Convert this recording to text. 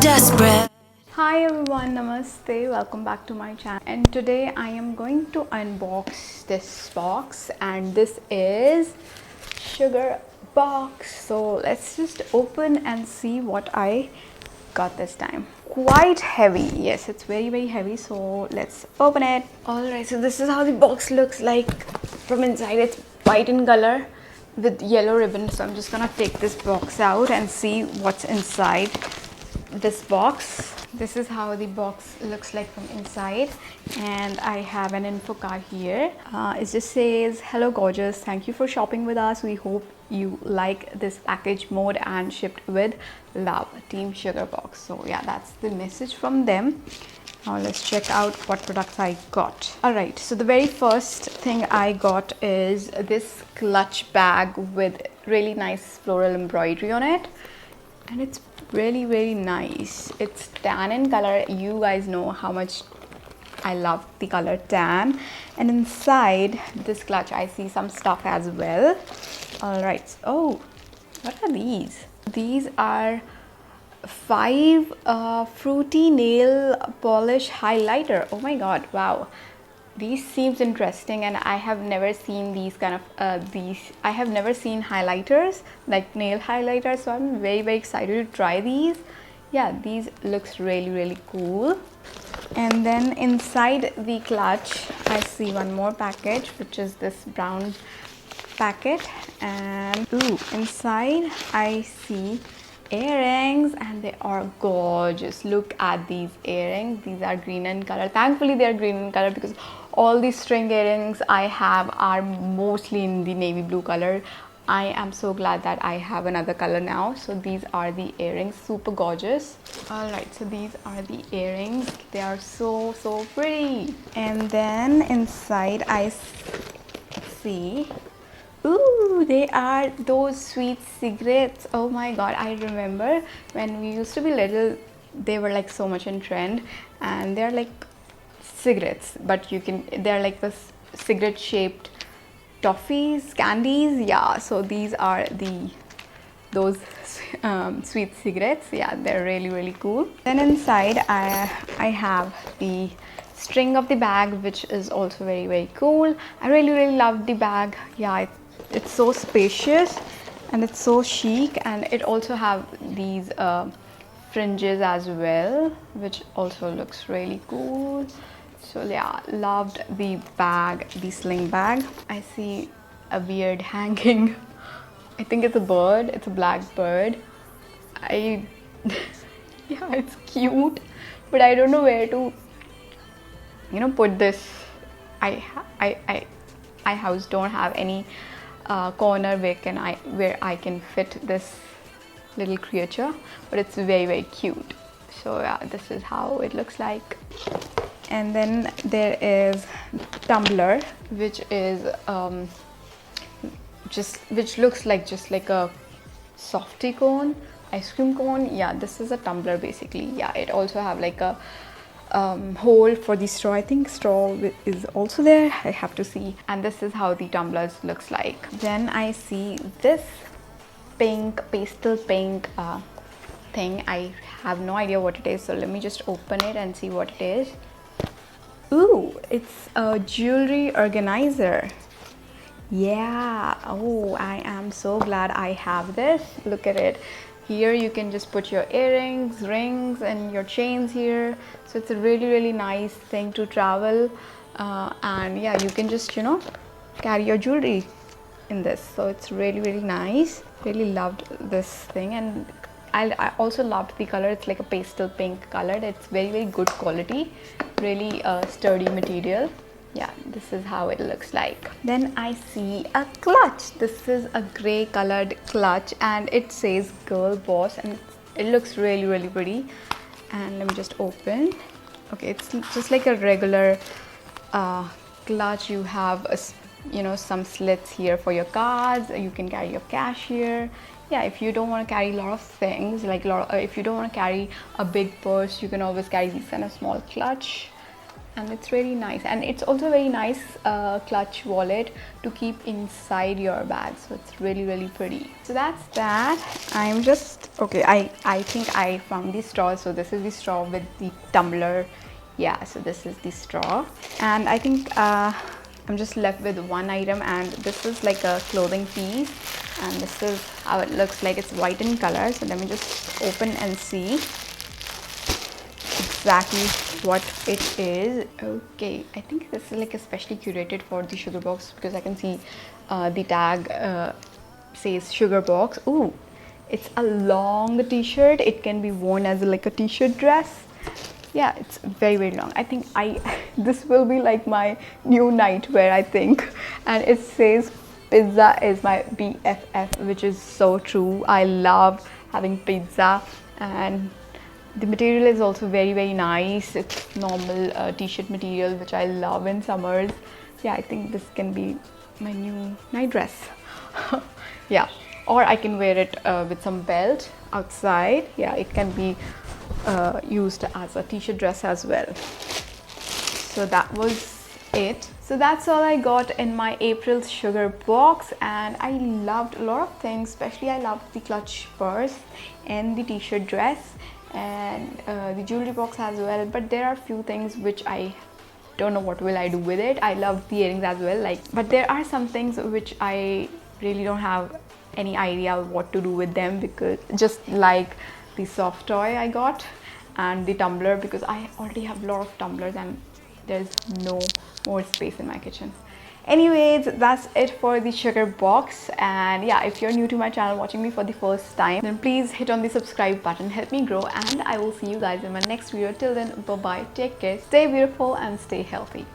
desperate. Hi everyone, namaste, welcome back to my channel, and today I am going to unbox this box, and this is sugar box. So let's just open and see what I got this time. Quite heavy, yes, it's very heavy, so let's open it. Alright, so this is how the box looks like from inside. It's white in color with yellow ribbon, so I'm just gonna take this box out and see what's inside this box. This is how the box looks like from inside, and I have an info card here. It just says, hello gorgeous, thank you for shopping with us, we hope you like this package mode and shipped with love, Team Sugar Box. So yeah, that's the message from them. Now let's check out what products I got. Alright, so the very first thing I got is this clutch bag with really nice floral embroidery on it, and it's really nice. It's tan in color. You guys know how much I love the color tan. And inside this clutch I see some stuff as well. Alright, oh, what are these? These are 5 fruity nail polish highlighter. Oh my god, wow, these seems interesting, and I have never seen these kind of I have never seen highlighters, like nail highlighters, so I'm very excited to try these. Yeah, these looks really cool. And then inside the clutch I see one more package, which is this brown packet, and ooh, inside I see earrings, and they are gorgeous. Look at these earrings. These are green in color. Thankfully they are green in color, because all these string earrings I have are mostly in the navy blue color. I am so glad that I have another color now. So these are the earrings, super gorgeous. Alright, so these are the earrings. They are so pretty. And then inside I see, ooh, they are those sweet cigarettes. Oh my god, I remember when we used to be little, they were like so much in trend, and they're like cigarettes, but they're like this cigarette shaped toffees, candies. Yeah, so these are those sweet cigarettes. Yeah, they're really cool. Then inside I have the string of the bag, which is also very cool. I really love the bag. Yeah, it's so spacious and it's so chic, and it also have these fringes as well, which also looks really cool. So yeah, loved the bag, the sling bag. I see a weird hanging I think it's a bird, it's a black bird. Yeah, it's cute, but I don't know where to put this. I house don't have any corner where I can fit this little creature, but it's very cute. So yeah, this is how it looks like. And then there is tumbler, which is which looks like just like a softy cone, ice cream cone. Yeah, this is a tumbler basically. Yeah, it also have like a hole for the straw. I think straw is also there, I have to see. And this is how the tumblers looks like. Then I see this pink, pastel pink thing. I have no idea what it is, so let me just open it and see what it is. Ooh, it's a jewelry organizer. Yeah, oh, I am so glad I have this. Look at it. Here you can just put your earrings, rings, and your chains here. So it's a really nice thing to travel, and yeah, you can just carry your jewelry in this. So it's really nice. Really loved this thing, and I also loved the color. It's like a pastel pink color. It's very good quality, really sturdy material. Yeah, this is how it looks like. Then I see a clutch. This is a gray colored clutch, and it says girl boss, and it looks really pretty. And let me just open. Okay, it's just like a regular clutch. You have some slits here for your cards. You can carry your cash here. Yeah, if you don't want to carry a lot of things, like if you don't want to carry a big purse, you can always carry this kind of small clutch. and it's really nice, and it's also a very nice clutch wallet to keep inside your bag, so it's really pretty. So that's that. I'm just okay, I think I found the straw. So this is the straw with the tumbler. Yeah, so this is the straw, and I think I'm just left with one item, and this is like a clothing piece, and this is how it looks like. It's white in color, so let me just open and see exactly what it is. Okay, I think this is like especially curated for the sugar box, because I can see the tag says sugar box. Ooh, it's a long t-shirt. It can be worn as like a t-shirt dress. Yeah, it's very long. I think this will be like my new nightwear, I think. And it says pizza is my BFF, which is so true. I love having pizza, and the material is also very nice. It's normal t-shirt material, which I love in summers. Yeah, I think this can be my new night dress. Yeah, or I can wear it with some belt outside. Yeah, it can be used as a t-shirt dress as well. So that was it. So that's all I got in my April's sugar box, and I loved a lot of things. Especially I loved the clutch purse and the t-shirt dress, and the jewelry box as well. But there are few things which I don't know what will I do with it. I love the earrings as well, but there are some things which I really don't have any idea what to do with them, because just like the soft toy I got and the tumbler, because I already have a lot of tumblers and there's no more space in my kitchen. Anyways, that's it for the sugar box. And yeah, if you're new to my channel, watching me for the first time, then please hit on the subscribe button, help me grow, and I will see you guys in my next video. Till then, bye bye, take care, stay beautiful and stay healthy.